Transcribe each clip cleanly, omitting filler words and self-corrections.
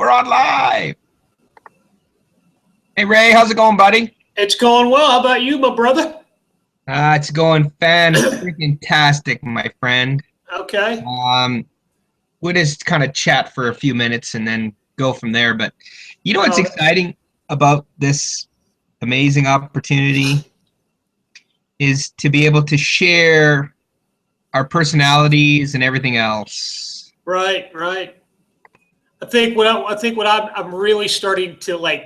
We're on live. Hey, Ray, how's it going, buddy? It's going well. How about you, my brother? It's going fan-freaking-tastic, my friend. Okay. We'll just kind of chat for a few minutes and then go from there. But you know what's exciting about this amazing opportunity is to be able to share our personalities and everything else. Right. I think what I'm really starting to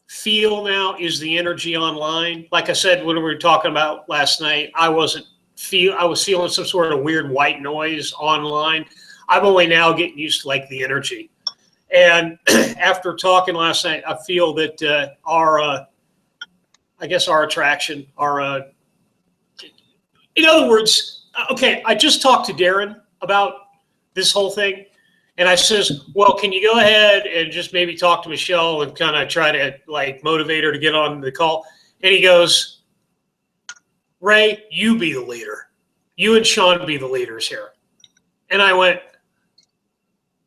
feel now is the energy online. Like I said when we were talking about last night, I was feeling some sort of weird white noise online. I'm only now getting used to the energy. And after talking last night, I feel that our attraction, in other words, okay, I just talked to Darren about this whole thing. And I says, well, can you go ahead and just maybe talk to Michelle and kind of try to motivate her to get on the call? And he goes, Ray, you be the leader. You and Sean be the leaders here. And I went,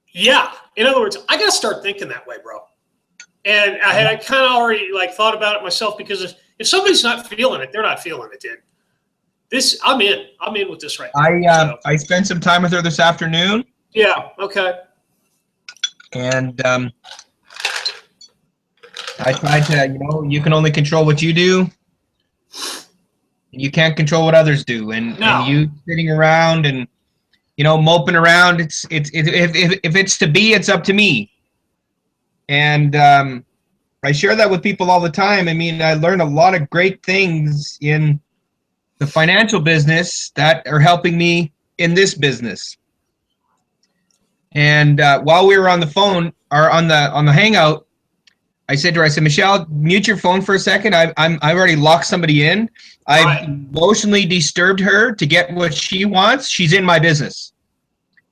yeah. In other words, I got to start thinking that way, bro. And I kind of already thought about it myself, because if somebody's not feeling it, they're not feeling it, dude. I'm in with this right now. I spent some time with her this afternoon. Yeah, okay. And I tried to, you can only control what you do. And you can't control what others do. And you sitting around and, moping around, if it's to be, it's up to me. And I share that with people all the time. I mean, I learned a lot of great things in the financial business that are helping me in this business. And while we were on the phone or on the hangout, I said to her, I said, Michelle, mute your phone for a second. I've already locked somebody in. I've emotionally disturbed her to get what she wants. She's in my business.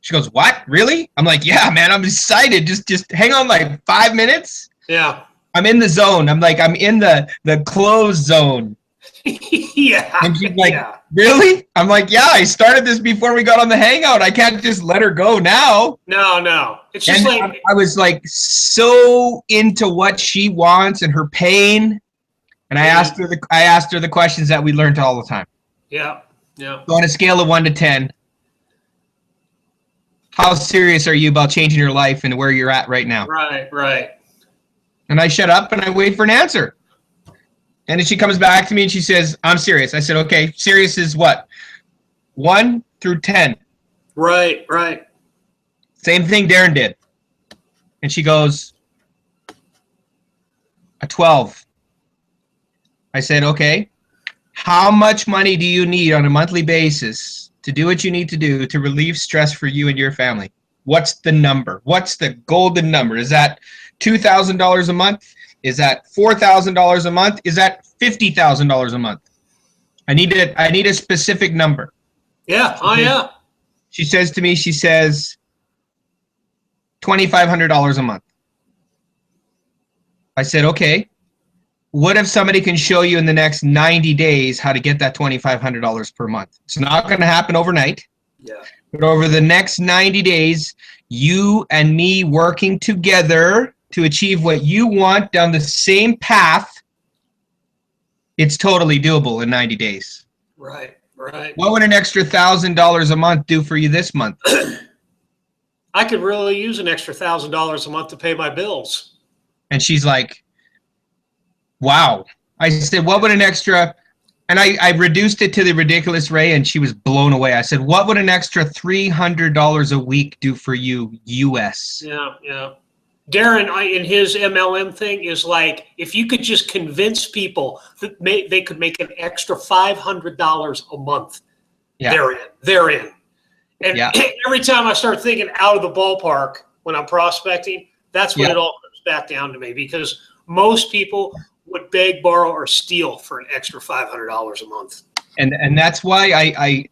She goes, what? Really? I'm like, yeah, man, I'm excited. Just hang on 5 minutes. Yeah. I'm in the zone. I'm in the closed zone. Yeah. And she's like, really? I'm like, yeah, I started this before we got on the hangout. I can't just let her go now. No. It's just I was so into what she wants and her pain. And I asked her the questions that we learned all the time. Yeah. So on a scale of 1 to 10, how serious are you about changing your life and where you're at right now? Right. And I shut up and I wait for an answer. And then she comes back to me and she says, I'm serious. I said, okay, serious is what? 1 through 10. Right. Same thing Darren did. And she goes, a 12. I said, okay, how much money do you need on a monthly basis to do what you need to do to relieve stress for you and your family? What's the number? What's the golden number? Is that $2,000 a month? Is that $4,000 a month? Is that $50,000 a month? I need a specific number. Yeah. Yeah. She says to me, $2,500 a month. I said, okay. What if somebody can show you in the next 90 days how to get that $2,500 per month? It's not going to happen overnight. Yeah. But over the next 90 days, you and me working together to achieve what you want down the same path, it's totally doable in 90 days. Right. What would an extra $1,000 a month do for you this month? I could really use an extra $1,000 a month to pay my bills. And she's like, wow. I said, what would an extra, and I reduced it to the ridiculous, Ray, and she was blown away. I said, what would an extra $300 a week do for you, US? Yeah. Darren, in his MLM thing, is if you could just convince people that they could make an extra $500 a month, they're in. And every time I start thinking out of the ballpark when I'm prospecting, that's when it all comes back down to me, because most people would beg, borrow, or steal for an extra $500 a month. And that's why I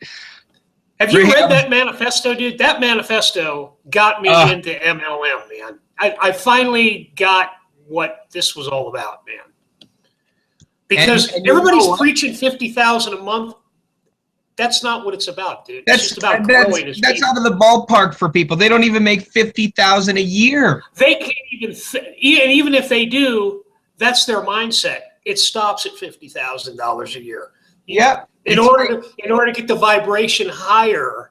have you read that manifesto, dude? That manifesto got me into MLM, man. I finally got what this was all about, man. Because everybody's preaching $50,000 a month. that's not what it's about, dude. It's just about growing as That's people. out of the ballpark for people. They don't even make 50,000 a year. They can't even, and even if they do, that's their mindset. It stops at $50,000 a year. Yeah. In order to get the vibration higher,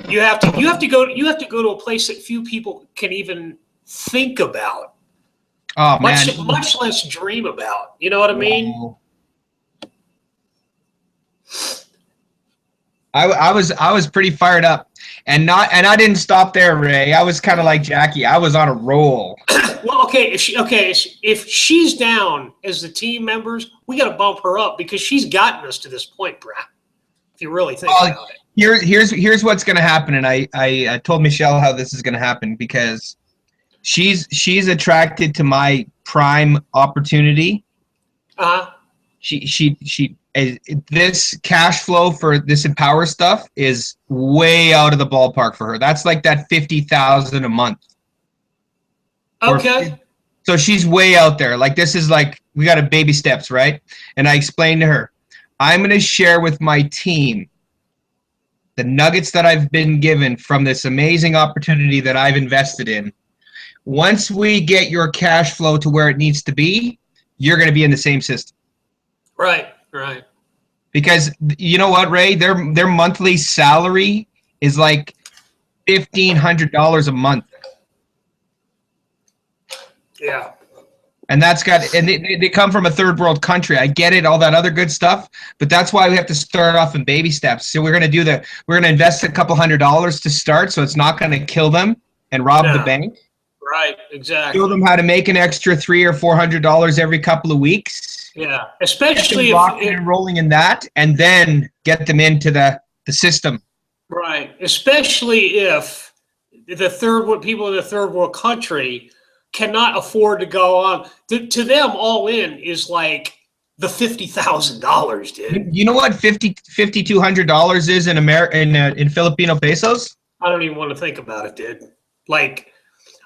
you have to go to a place that few people can even think about. Oh man, much less dream about. You know what I mean? Wow. I was pretty fired up, and I didn't stop there, Ray. I was kind of like Jackie. I was on a roll. Well, okay, if she's down as the team members, we got to bump her up because she's gotten us to this point, Brad. If you really think about it. Here's what's going to happen, and I told Michelle how this is going to happen because she's attracted to my prime opportunity. This cash flow for this Empower stuff is way out of the ballpark for her. That's like that 50,000 a month. Okay. So she's way out there. Like this is like we got to baby steps, right? And I explained to her, I'm going to share with my team the nuggets that I've been given from this amazing opportunity that I've invested in. Once we get your cash flow to where it needs to be, you're going to be in the same system. Right. Because you know what, Ray? Their monthly salary is like $1,500 a month. Yeah. And they come from a third world country. I get it, all that other good stuff, but that's why we have to start off in baby steps. So we're going to invest a couple $100 to start, so it's not going to kill them and rob the bank. Right, exactly. Show them how to make an extra $300 or $400 every couple of weeks. Yeah, especially if enrolling in that, and then get them into the system. Right, especially if people in the third world country cannot afford to go on. To them, all in is like the $50,000, dude. You know what $5,200 is in Filipino pesos? I don't even want to think about it, dude. Like,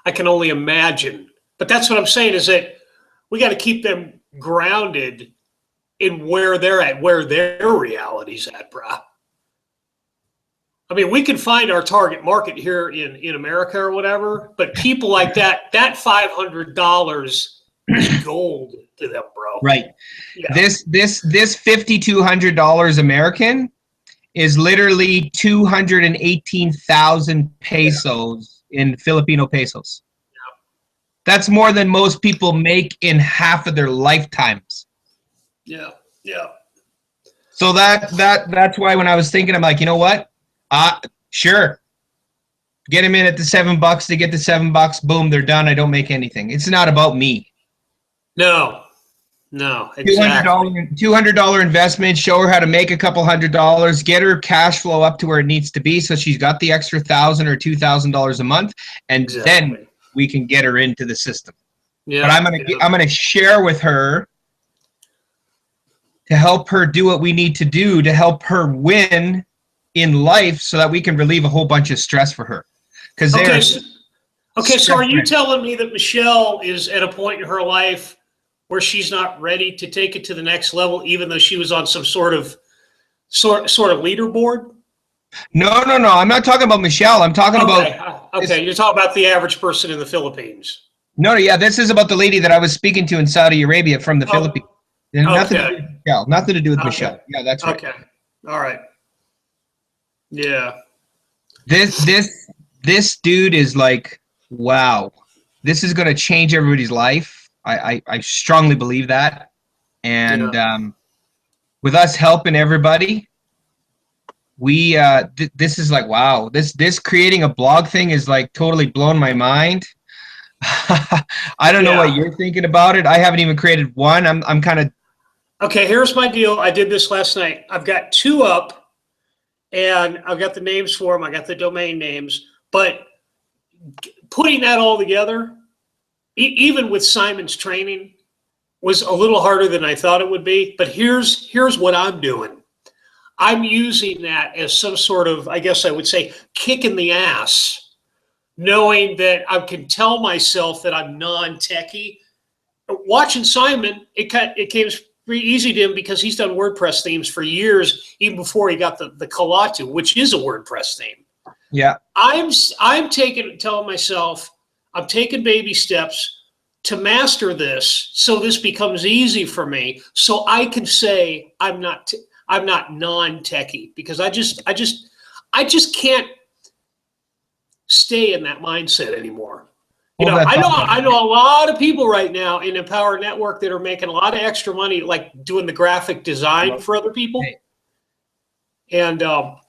I can only imagine. But that's what I'm saying is that we got to keep them grounded in where they're at, where their reality's at, bro. I mean, we can find our target market here in America or whatever, but people like that $500 is gold to them, bro. Right. Yeah. This $5,200 American is literally 218,000 pesos in Filipino pesos. Yeah. That's more than most people make in half of their lifetimes. Yeah. So that's why when I was thinking, I'm like, you know what? Sure. Get them in at the $7. They get the $7. Boom, they're done. I don't make anything. It's not about me. No, exactly. $200 investment. Show her how to make a couple $100. Get her cash flow up to where it needs to be, so she's got the extra $1,000 or $2,000 a month, and then we can get her into the system. Yeah. But I'm gonna share with her to help her do what we need to do to help her win in life, so that we can relieve a whole bunch of stress for her. So are you telling me that Michelle is at a point in her life where she's not ready to take it to the next level, even though she was on some sort of leaderboard? No. I'm not talking about Michelle. I'm talking about. Okay, you're talking about the average person in the Philippines. No, yeah, this is about the lady that I was speaking to in Saudi Arabia from the Philippines. Nothing to do with Michelle. Nothing to do with Michelle. Yeah, that's right. Okay. All right. Yeah. This dude is like, wow, this is going to change everybody's life. I strongly believe that. And with us helping everybody, we this is like, wow, this creating a blog thing is like totally blown my mind. I don't know what you're thinking about it. I haven't even created one. I'm kind of. Okay, here's my deal. I did this last night. I've got 2 up. And I've got the names for them. I got the domain names. But putting that all together, even with Simon's training, was a little harder than I thought it would be. But here's what I'm doing. I'm using that as some sort of, I guess I would say, kick in the ass, knowing that I can tell myself that I'm non-techie. Watching Simon, it pretty easy to him because he's done WordPress themes for years, even before he got the Kalatu, which is a WordPress theme. Yeah. I'm telling myself, I'm taking baby steps to master this, so this becomes easy for me, so I can say I'm not non-techie, because I just can't stay in that mindset anymore. You know, I know a lot of people right now in Empower Network that are making a lot of extra money, like doing the graphic design for other people. And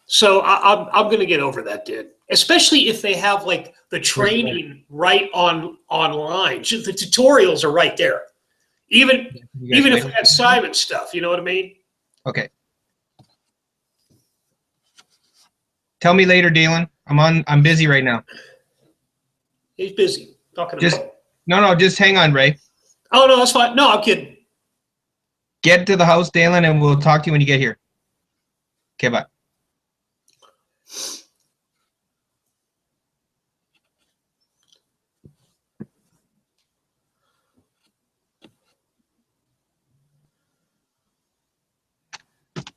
so I'm going to get over that, dude. Especially if they have like the training right online. The tutorials are right there. Even if that's Simon stuff, you know what I mean? Okay. Tell me later, Dalen. I'm busy right now. He's busy talking to me. No, just hang on, Ray. Oh no, that's fine. No, I'm kidding. Get to the house, Dalen, and we'll talk to you when you get here. Okay, bye.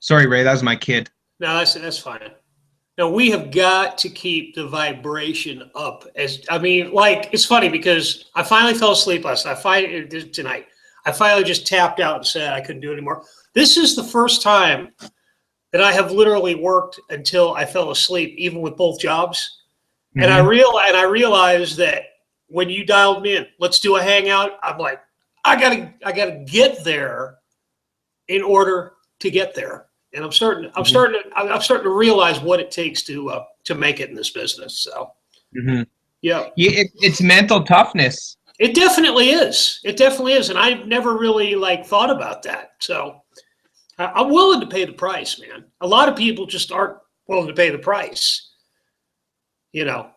Sorry, Ray, that was my kid. No, that's fine. Now we have got to keep the vibration up. Like, it's funny because I finally fell asleep last night. Tonight, I finally just tapped out and said I couldn't do it anymore. This is the first time that I have literally worked until I fell asleep, even with both jobs. Mm-hmm. And I realized that when you dialed me in, let's do a hangout. I'm like, I gotta get there in order to get there. And I'm starting to realize what it takes to make it in this business. So, yeah, it's mental toughness. It definitely is. It definitely is. And I've never really thought about that. So I'm willing to pay the price, man. A lot of people just aren't willing to pay the price. You know.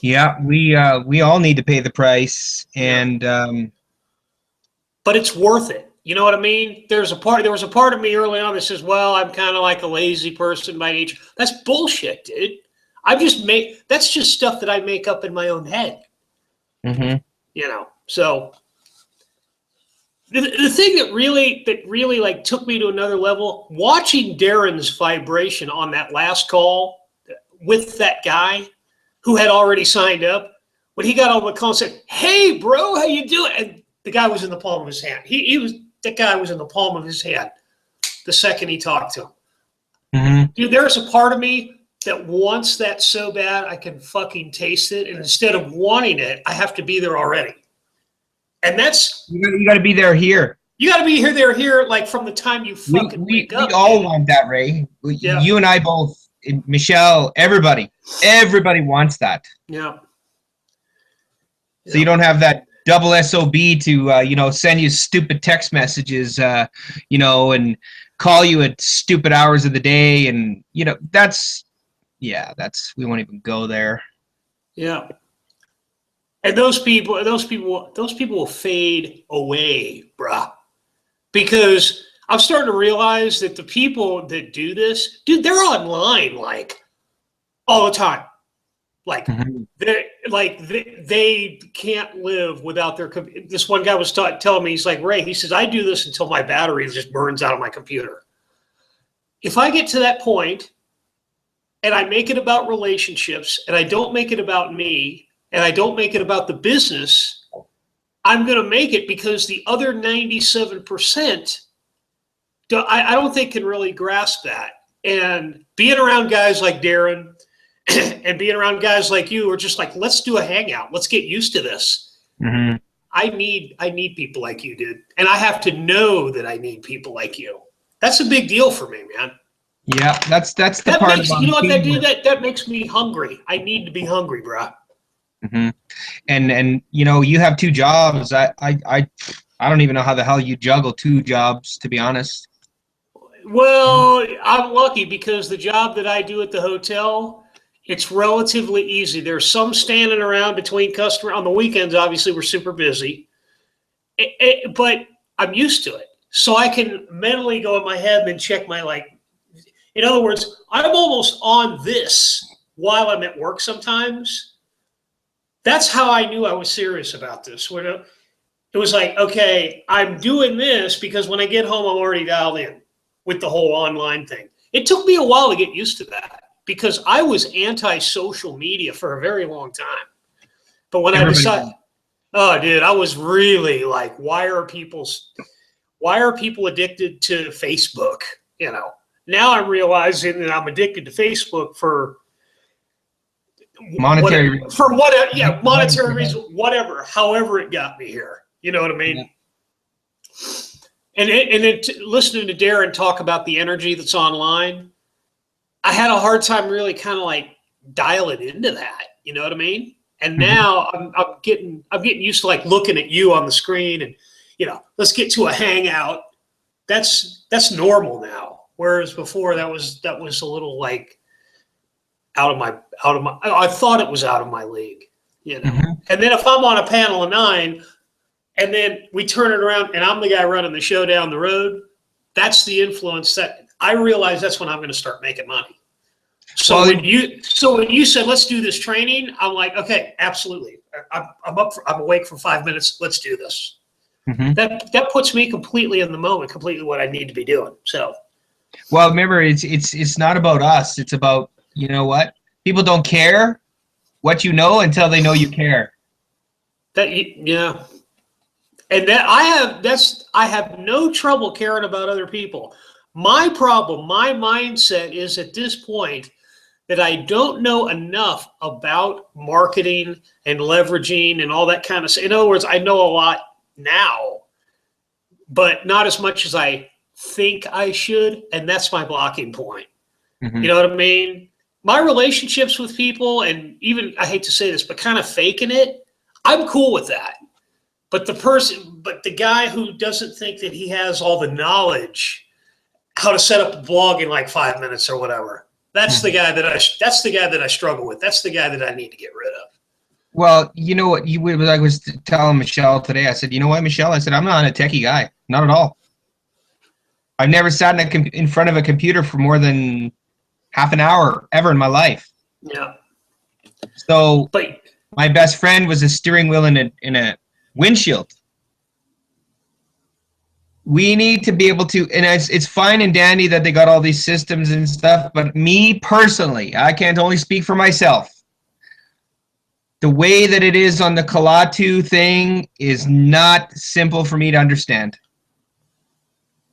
Yeah, we all need to pay the price, and but it's worth it. You know what I mean? There was a part of me early on that says, well, I'm kind of like a lazy person by nature. That's bullshit, dude. That's just stuff that I make up in my own head. Mm-hmm. You know, so the thing that really took me to another level, watching Darren's vibration on that last call with that guy who had already signed up, when he got on the call and said, hey, bro, how you doing? And the guy was in the palm of his hand. That guy was in the palm of his hand the second he talked to him. Mm-hmm. Dude, there's a part of me that wants that so bad I can fucking taste it. And instead of wanting it, I have to be there already. And that's... You got to be there here. You got to be here, like from the time you fucking wake up. We all want that, Ray. Yeah. You and I both, Michelle, everybody wants that. Yeah. So you don't have that double SOB to, send you stupid text messages, and call you at stupid hours of the day. And, we won't even go there. Yeah. And those people will fade away, bruh. Because I'm starting to realize that the people that do this, dude, they're online all the time. They can't live without their computer. This one guy was telling me, he's like, Ray, he says, I do this until my battery just burns out of my computer. If I get to that point and I make it about relationships and I don't make it about me and I don't make it about the business, I'm going to make it, because the other 97% I don't think can really grasp that. And being around guys like Darren and being around guys like you are just like, let's do a hangout. Let's get used to this. Mm-hmm. I need people like you, dude. And I have to know that I need people like you. That's a big deal for me, man. Yeah, that's the part about, you know what that do? That makes me hungry. I need to be hungry, bro. Mm-hmm. And you have two jobs. I don't even know how the hell you juggle two jobs, to be honest. Well, I'm lucky because the job that I do at the hotel, it's relatively easy. There's some standing around between customers. On the weekends, obviously, we're super busy. But I'm used to it. So I can mentally go in my head and then check my, in other words, I'm almost on this while I'm at work sometimes. That's how I knew I was serious about this. it was like, okay, I'm doing this because when I get home, I'm already dialed in with the whole online thing. It took me a while to get used to that because I was anti-social media for a very long time. But when I decided, oh, dude, I was really like, why are people addicted to Facebook? You know, now I'm realizing that I'm addicted to Facebook for monetary reasons, whatever, however it got me here. You know what I mean? Yeah. And then listening to Darren talk about the energy that's online, I had a hard time really kind of like dialing into that. You know what I mean? And now I'm getting used to like looking at you on the screen and, you know, let's get to a hangout. That's normal now. Whereas before that was a little like out of my I thought it was out of my league, you know. And then if I'm on a panel of 9 and then we turn it around and I'm the guy running the show down the road, that's the influence that I realize that's when I'm going to start making money. So when you said let's do this training, I'm like, okay, absolutely. I'm awake for 5 minutes. Let's do this. That puts me completely in the moment, completely what I need to be doing. So, well, remember, it's not about us. It's about, you know what? People don't care what you know until they know you care. Yeah. And I have no trouble caring about other people. My problem, my mindset is at this point that I don't know enough about marketing and leveraging and all that kind of stuff. In other words, I know a lot now, but not as much as I think I should. And that's my blocking point. You know what I mean? My relationships with people, and even, I hate to say this, but kind of faking it, I'm cool with that. But the guy who doesn't think that he has all the knowledge how to set up a blog in like 5 minutes or whatever, that's the guy that I struggle with. That's the guy that I need to get rid of. Well, you know what? I was telling Michelle today. I said, you know what, Michelle? I said, I'm not a techie guy, not at all. I've never sat in front of a computer for more than half an hour ever in my life. Yeah. So, my best friend was a steering wheel in a windshield. We need to be able to, and it's fine and dandy that they got all these systems and stuff, but me personally, I can't only speak for myself. The way that it is on the Kalatu thing is not simple for me to understand.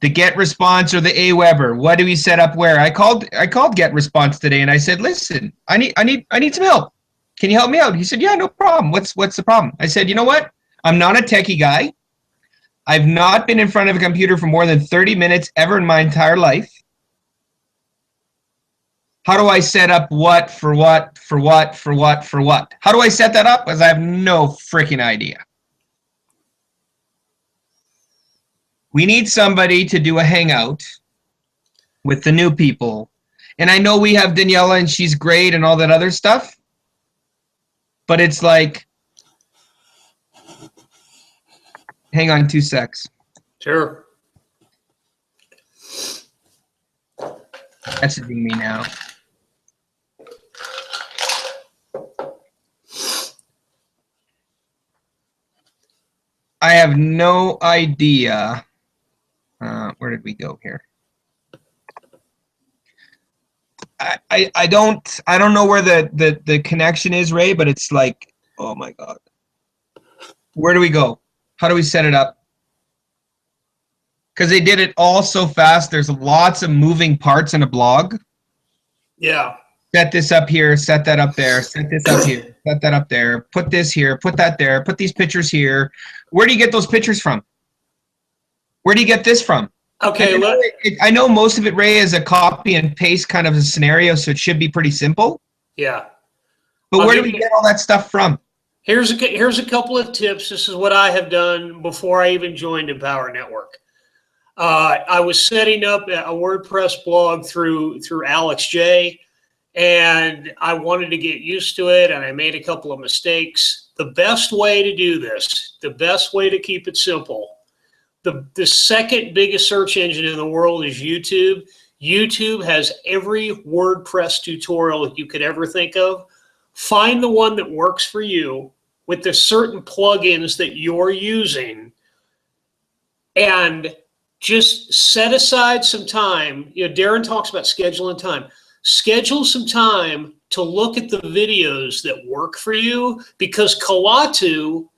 The get response or the AWeber, what do we set up where? I called get response today and I said, listen, I need some help. Can you help me out? He said, yeah, no problem. What's the problem? I said, you know what? I'm not a techie guy. I've not been in front of a computer for more than 30 minutes ever in my entire life. How do I set up what for what for what for what for what? How do I set that up? Because I have no freaking idea. We need somebody to do a hangout with the new people. And I know we have Daniela and she's great and all that other stuff. But it's like, hang on 2 secs. Sure. Messaging me now. I have no idea. Where did we go here? I don't know where the connection is, Ray, but it's like, oh my God. Where do we go? How do we set it up? Because they did it all so fast. There's lots of moving parts in a blog. Yeah. Set this up here, set that up there, set this up here, set that up there, put this here, put that there, put these pictures here. Where do you get those pictures from? Where do you get this from? Okay. I know most of it, Ray, is a copy and paste kind of a scenario, so it should be pretty simple. Yeah. But where do we get all that stuff from? Here's a couple of tips. This is what I have done before I even joined Empower Network. I was setting up a WordPress blog through Alex J, and I wanted to get used to it, and I made a couple of mistakes. The best way to do this, the best way to keep it simple, the second biggest search engine in the world is YouTube. YouTube has every WordPress tutorial that you could ever think of. Find the one that works for you with the certain plugins that you're using and just set aside some time. You know, Darren talks about scheduling time. Schedule some time to look at the videos that work for you, because Kalatu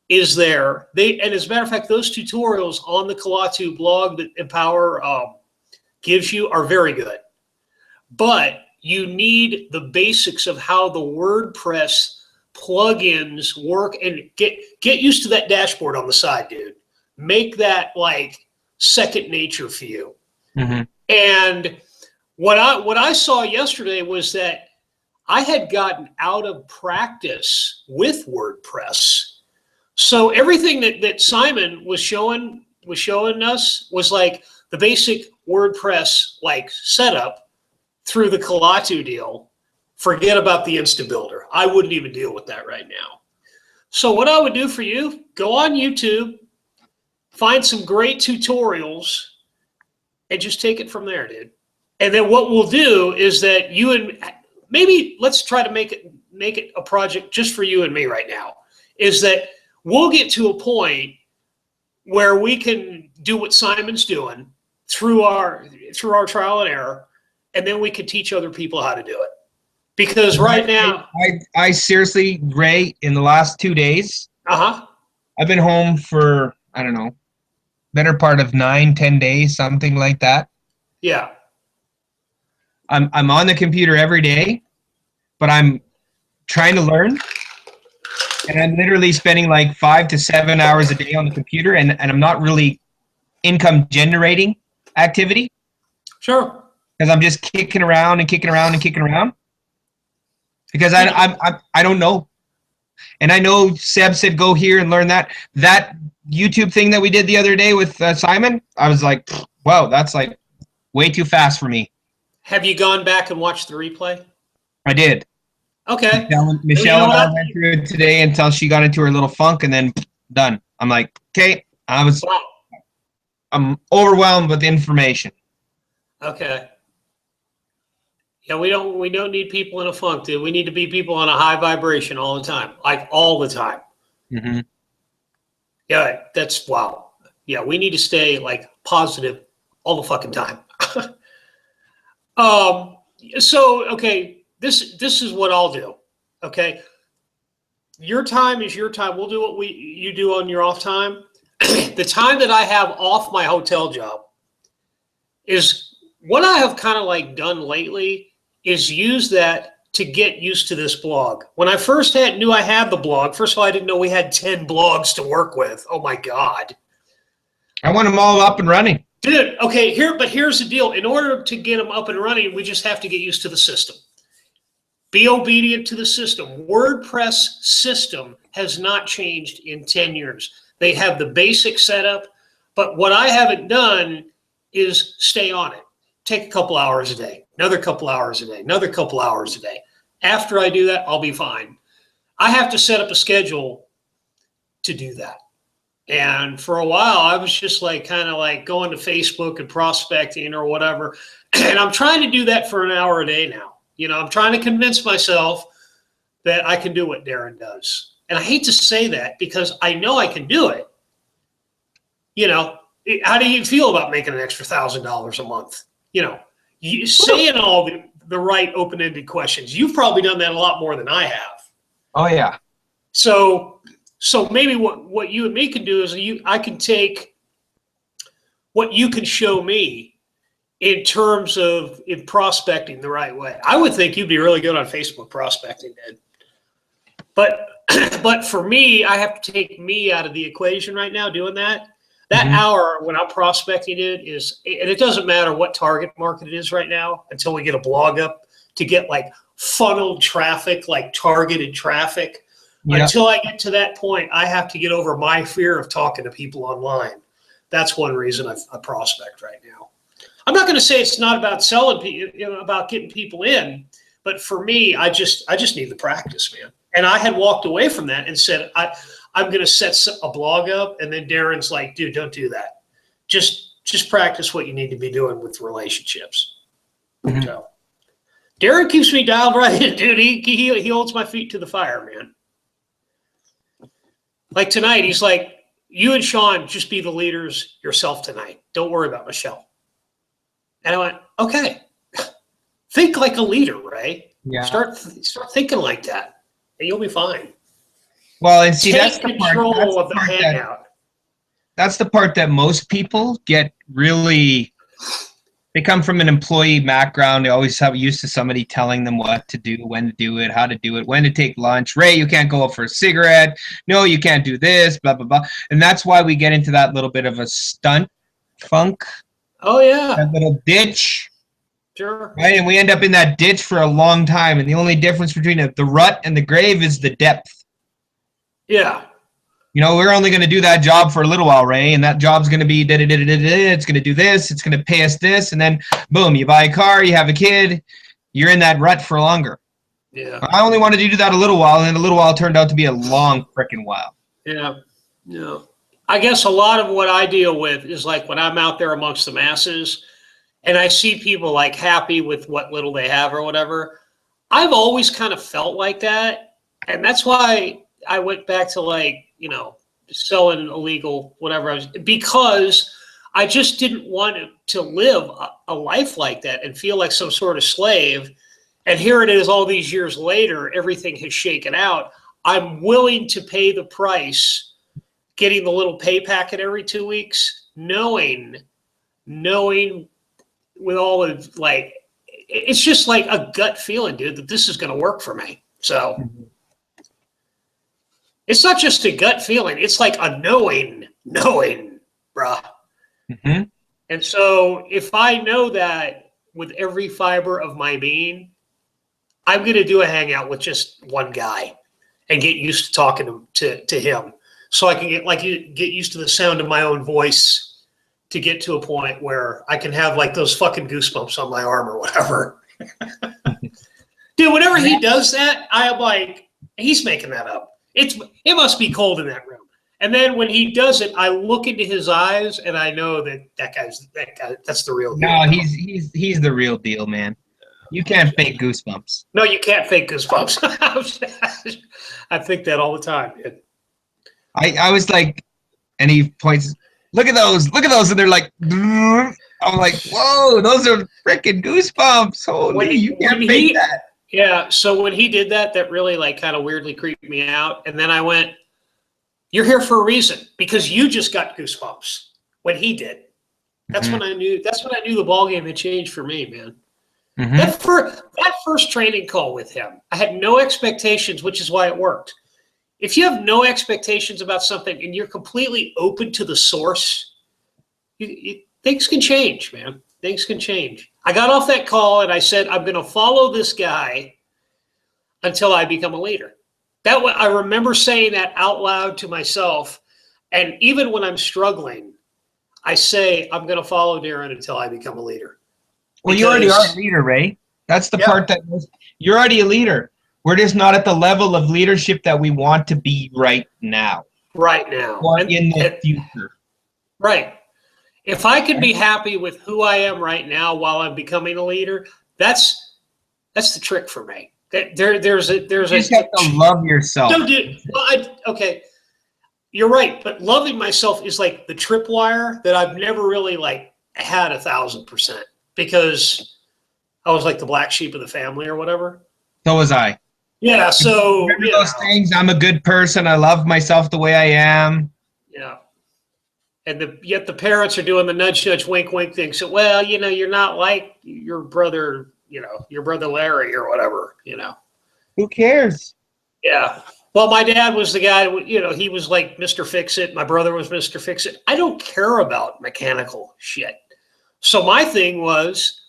is there. And as a matter of fact, those tutorials on the Kalatu blog that Empower gives you are very good. But you need the basics of how the WordPress plugins work, and get used to that dashboard on the side, dude. Make that like second nature for you. Mm-hmm. And what I saw yesterday was that I had gotten out of practice with WordPress. So everything that Simon was showing us was like the basic WordPress like setup through the Kalatu deal. Forget about the Insta Builder. I wouldn't even deal with that right now. So what I would do for you, go on YouTube, find some great tutorials, and just take it from there, dude. And then what we'll do is that you and maybe let's try to make it a project just for you and me right now, is that we'll get to a point where we can do what Simon's doing through our trial and error, and then we can teach other people how to do it. Because right now, I seriously, Ray, in the last 2 days, I've been home for, I don't know, better part of 9-10 days, something like that. Yeah. I'm on the computer every day, but I'm trying to learn, and I'm literally spending like 5 to 7 hours a day on the computer, and I'm not really income generating activity. Sure. Because I'm just kicking around and kicking around and kicking around. Because I don't know. And I know Seb said go here and learn that. That YouTube thing that we did the other day with Simon, I was like, wow, that's like way too fast for me. Have you gone back and watched the replay? I did. Okay. Michelle and I went through it today until she got into her little funk, and then done. I'm like, okay, I'm overwhelmed with information. Okay. Yeah, we don't need people in a funk, dude. We need to be people on a high vibration all the time, like all the time. Mm-hmm. Yeah, that's wow. Yeah, we need to stay like positive all the fucking time. So okay, this is what I'll do. Okay, your time is your time. We'll do what you do on your off time. The time that I have off my hotel job is what I have kind of like done lately is use that to get used to this blog. When I first knew I had the blog, first of all, I didn't know we had 10 blogs to work with. Oh my God. I want them all up and running. Dude, okay, here's the deal. In order to get them up and running, we just have to get used to the system. Be obedient to the system. WordPress system has not changed in 10 years. They have the basic setup, but what I haven't done is stay on it. Take a couple hours a day, another couple hours a day, another couple hours a day. After I do that, I'll be fine. I have to set up a schedule to do that. And for a while, I was just like kind of like going to Facebook and prospecting or whatever. And I'm trying to do that for an hour a day now. You know, I'm trying to convince myself that I can do what Darren does. And I hate to say that because I know I can do it. You know, how do you feel about making an extra $1,000 a month? You know, you saying all the right open-ended questions. You've probably done that a lot more than I have. Oh yeah. So maybe what you and me can do is I can take what you can show me in terms of in prospecting the right way. I would think you'd be really good on Facebook prospecting, Ed. But for me, I have to take me out of the equation right now doing that. That hour when I'm prospecting and it doesn't matter what target market it is right now until we get a blog up to get like funneled traffic, like targeted traffic. Yep. Until I get to that point, I have to get over my fear of talking to people online. That's one reason I prospect right now. I'm not going to say it's not about selling, you know, about getting people in, but for me, I just need the practice, man. And I had walked away from that and said, I'm going to set a blog up. And then Darren's like, dude, don't do that. Just practice what you need to be doing with relationships. Mm-hmm. So Darren keeps me dialed right in, dude. He holds my feet to the fire, man. Like tonight, he's like, you and Sean just be the leaders yourself tonight. Don't worry about Michelle. And I went, okay. Think like a leader, Ray. Yeah. Start thinking like that, and you'll be fine. Well, and see, Take control of the hangout. That's the part that most people get really. They come from an employee background. They always have used to somebody telling them what to do, when to do it, how to do it, when to take lunch. Ray, you can't go out for a cigarette. No, you can't do this, blah, blah, blah. And that's why we get into that little bit of a stunt funk. Oh, yeah. That little ditch. Sure. Right? And we end up in that ditch for a long time. And the only difference between the rut and the grave is the depth. Yeah. You know, we're only going to do that job for a little while, Ray, and that job's going to be it's going to do this, it's going to pay us this, and then boom, you buy a car, you have a kid, you're in that rut for longer. Yeah. I only wanted to do that a little while, and then a little while turned out to be a long freaking while. Yeah. Yeah. I guess a lot of what I deal with is like when I'm out there amongst the masses and I see people like happy with what little they have or whatever. I've always kind of felt like that, and that's why I went back to like, you know, selling illegal, whatever, because I just didn't want to live a life like that and feel like some sort of slave. And here it is all these years later, everything has shaken out. I'm willing to pay the price, getting the little pay packet every 2 weeks, knowing with all of like, it's just like a gut feeling, dude, that this is going to work for me. So it's not just a gut feeling. It's like a knowing, bruh. Mm-hmm. And so if I know that with every fiber of my being, I'm going to do a hangout with just one guy and get used to talking to him so I can get used to the sound of my own voice to get to a point where I can have like those fucking goosebumps on my arm or whatever. Dude, whenever he does that, I am like, he's making that up. It must be cold in that room. And then when he does it, I look into his eyes and I know that guy, that's the real deal. No, he's the real deal, man. You can't fake goosebumps. No, you can't fake goosebumps. I think that all the time. I was like, and he points, look at those, and they're like, I'm like, whoa, those are freaking goosebumps. Holy, you can't fake that. Yeah, so when he did that, that really like kind of weirdly creeped me out. And then I went, you're here for a reason because you just got goosebumps when he did. That's when I knew the ball game had changed for me, man. Mm-hmm. That first training call with him, I had no expectations, which is why it worked. If you have no expectations about something and you're completely open to the source, things can change, man. Things can change. I got off that call and I said, I'm going to follow this guy until I become a leader. I remember saying that out loud to myself. And even when I'm struggling, I say, I'm going to follow Darren until I become a leader. Well, you already are a leader, Ray. That's the part that you're already a leader. We're just not at the level of leadership that we want to be right now. Right now. Or in the future. Right. If I can be happy with who I am right now while I'm becoming a leader, that's the trick for me. You just have to love yourself. No, dude. Well, okay, you're right. But loving myself is like the tripwire that I've never really like had 1,000% because I was like the black sheep of the family or whatever. So was I. Yeah. So remember those things. I'm a good person. I love myself the way I am. Yeah. And yet the parents are doing the nudge, nudge, wink, wink thing. So, well, you know, you're not like your brother, you know, your brother Larry or whatever, you know. Who cares? Yeah. Well, my dad was the guy, you know, he was like Mr. Fix-It. My brother was Mr. Fix-It. I don't care about mechanical shit. So my thing was,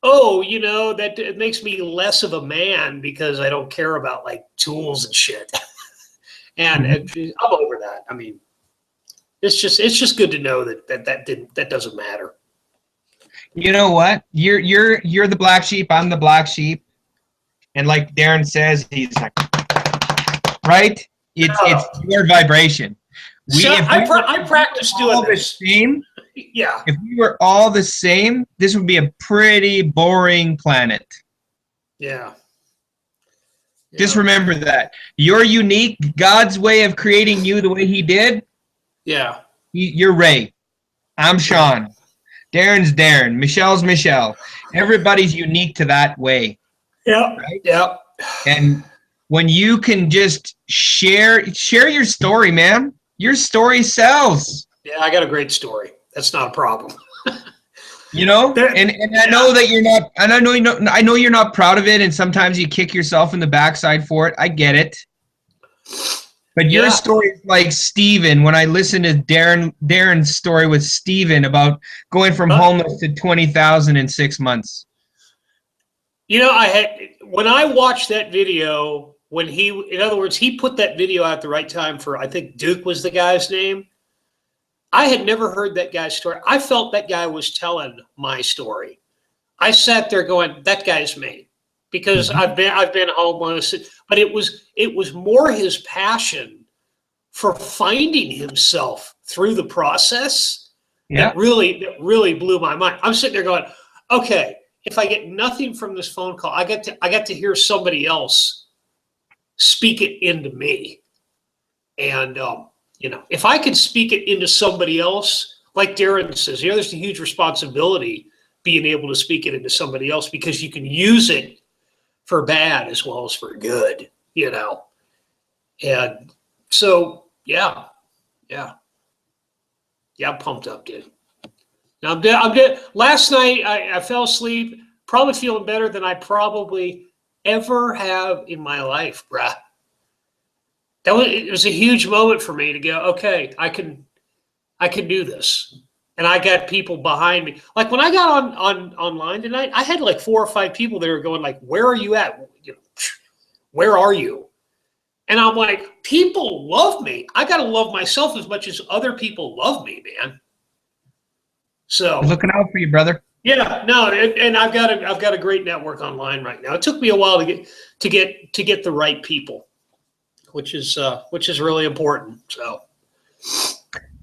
oh, you know, that it makes me less of a man because I don't care about like tools and shit. And I'm over that. I mean, it's just good to know that doesn't matter. You know what? You're the black sheep. I'm the black sheep. And like Darren says, he's like, right? It's your vibration. I practice doing this. Yeah. If we were all the same, this would be a pretty boring planet. Yeah. Just remember that. You're unique. God's way of creating you the way he did, Yeah. You're Ray. I'm Sean. Darren's Darren. Michelle's Michelle. Everybody's unique to that way. Yeah. Right? Yeah. And when you can just share your story, man, your story sells. Yeah, I got a great story. That's not a problem. You know, and I know that you're not, and I know you're not proud of it, and sometimes you kick yourself in the backside for it. I get it. But your story is like Steven. When I listened to Darren's story with Steven about going from homeless to 20,000 in 6 months. You know, when I watched that video, in other words, he put that video out at the right time for, I think Duke was the guy's name. I had never heard that guy's story. I felt that guy was telling my story. I sat there going, that guy's me, because I've been homeless, but it was more his passion for finding himself through the process that really blew my mind. I'm sitting there going, okay, if I get nothing from this phone call, I got to hear somebody else speak it into me. And you know, if I could speak it into somebody else, like Darren says, you know, there's a huge responsibility being able to speak it into somebody else, because you can use it for bad as well as for good, you know. And so, yeah, I'm pumped up, dude. Now I'm dead. Last night I fell asleep, probably feeling better than I probably ever have in my life, bruh. It was a huge moment for me to go, okay, I can do this. And I got people behind me. Like when I got online tonight, I had like 4 or 5 people that were going like, where are you at? You know, where are you? And I'm like, people love me. I got to love myself as much as other people love me, man. So I'm looking out for you, brother. Yeah, no, and I've got a great network online right now. It took me a while to get the right people, which is really important. So,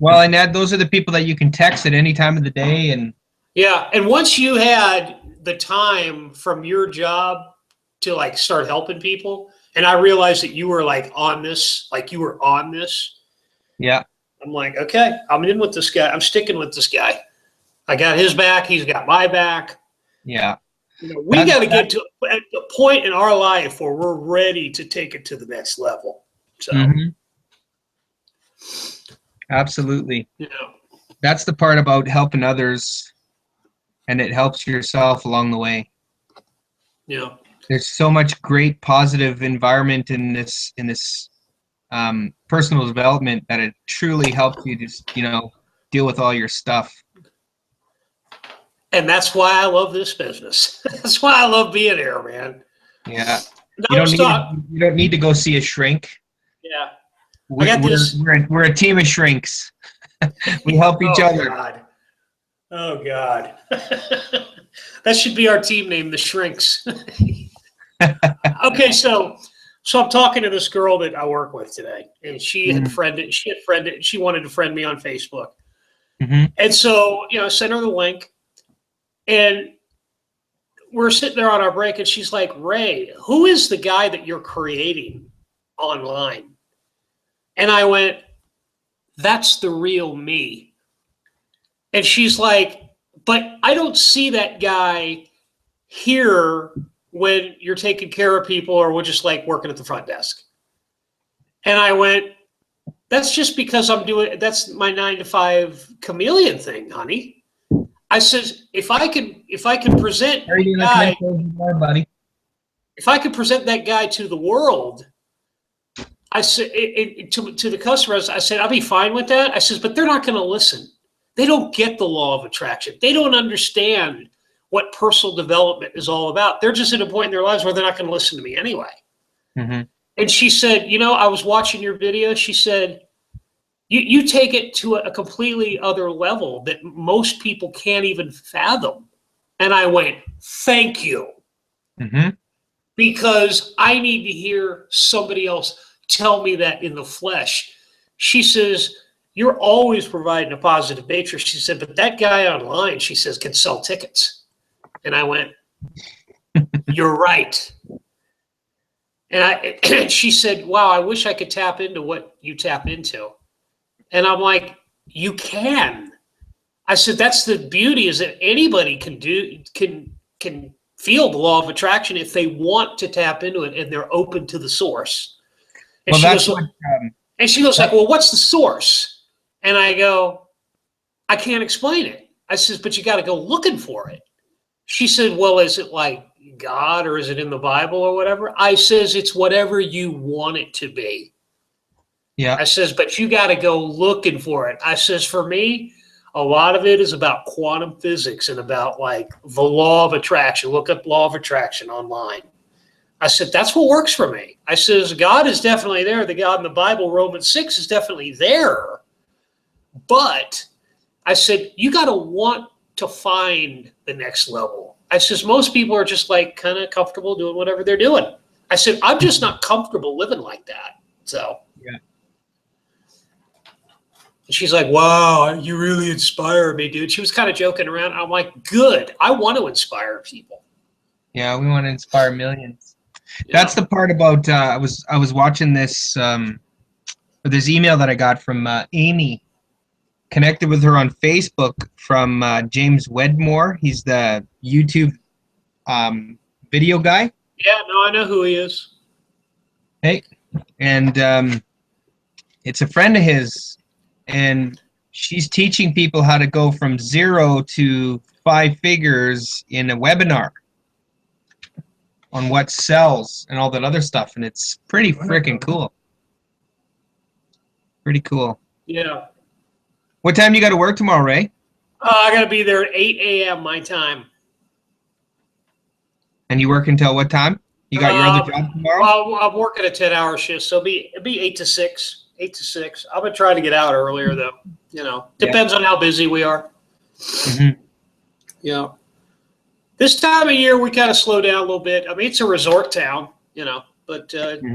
well, and those are the people that you can text at any time of the day, and yeah, and once you had the time from your job to like start helping people, and I realized that you were like on this, Yeah, I'm like, okay, I'm in with this guy. I'm sticking with this guy. I got his back. He's got my back. Yeah. You know, we got to get to a point in our life where we're ready to take it to the next level. So, absolutely. You know, that's the part about helping others, and it helps yourself along the way. Yeah. There's so much great positive environment in this personal development that it truly helps you just, you know, deal with all your stuff. And that's why I love this business. That's why I love being here, man. Yeah. You don't need to go see a shrink. Yeah. We're a team of shrinks. We help each other. God. Oh God. That should be our team name, the Shrinks. Okay, so I'm talking to this girl that I work with today, and she wanted to friend me on Facebook. And so, you know, I sent her the link. And we're sitting there on our break, and she's like, Ray, who is the guy that you're creating online? And I went, that's the real me. And she's like, but I don't see that guy here when you're taking care of people or we're just like working at the front desk. And I went, that's just because that's my 9 to 5 chameleon thing, honey. I says, if I can present that guy, if I could present that guy to the world, I said to the customers, I said, I'll be fine with that. I says, but they're not going to listen. They don't get the law of attraction. They don't understand what personal development is all about. They're just at a point in their lives where they're not going to listen to me anyway. And she said, you know, I was watching your video. She said, you take it to a completely other level that most people can't even fathom. And I went, thank you. Because I need to hear somebody else tell me that in the flesh. She says, you're always providing a positive nature. She said, but that guy online, she says, can sell tickets. And I went, you're right. And she said, wow, I wish I could tap into what you tap into. And I'm like, you can. I said, that's the beauty, is that anybody can feel the law of attraction if they want to tap into it and they're open to the source. And she goes like, well, what's the source? And I go, I can't explain it. I says, but you got to go looking for it. She said, well, is it like God, or is it in the Bible or whatever? I says, it's whatever you want it to be. Yeah. I says, but you got to go looking for it. I says, for me, a lot of it is about quantum physics and about like the law of attraction. Look up law of attraction online. I said, that's what works for me. I says, God is definitely there. The God in the Bible, Romans 6, is definitely there. But I said, you got to want to find the next level. I says, most people are just like kind of comfortable doing whatever they're doing. I said, I'm just not comfortable living like that. So, yeah. She's like, wow, you really inspire me, dude. She was kind of joking around. I'm like, good. I want to inspire people. Yeah, we want to inspire millions. Yeah. That's the part about I was watching this this email that I got from Amy. Connected with her on Facebook from James Wedmore. He's the YouTube video guy. Yeah, no, I know who he is. Hey, and it's a friend of his, and she's teaching people how to go from 0 to 5 figures in a webinar on what sells and all that other stuff, and it's pretty freaking cool. Pretty cool. Yeah. What time you got to work tomorrow, Ray? I got to be there at 8 a.m. my time. And you work until what time? You got your other job tomorrow? Well, I'm working a 10-hour shift, so it'll be 8 to 6. 8 to 6. I'm gonna try to get out earlier, though. You know, depends on how busy we are. Mm-hmm. Yeah. This time of year, we kind of slow down a little bit. I mean, it's a resort town, you know. But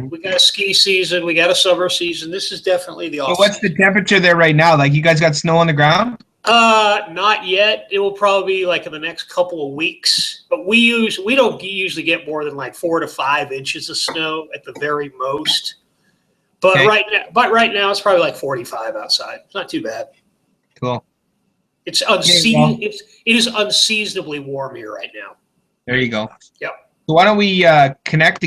we got a ski season, we got a summer season. This is definitely the off. So what's the temperature there right now? Like, you guys got snow on the ground? Not yet. It will probably be like in the next couple of weeks. But we don't usually get more than like 4 to 5 inches of snow at the very most. But right now it's probably like 45 outside. It's not too bad. Cool. It is unseasonably warm here right now. There you go. Yep. So why don't we connect